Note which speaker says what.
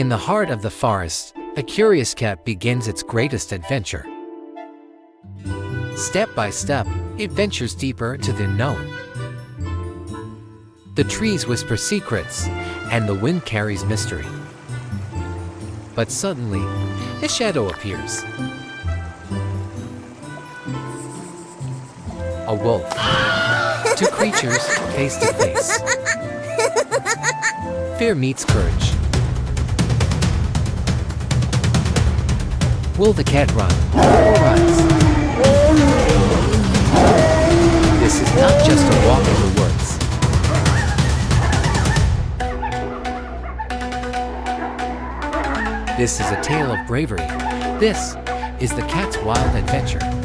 Speaker 1: In the heart of the forest, a curious cat begins its greatest adventure. Step by step, it ventures deeper into the unknown. The trees whisper secrets, and the wind carries mystery. But suddenly, a shadow appears. A wolf. Two creatures face to face. Fear meets courage. Will the cat run or rise? This is not just a walk in the woods. This is a tale of bravery. This is the cat's wild adventure.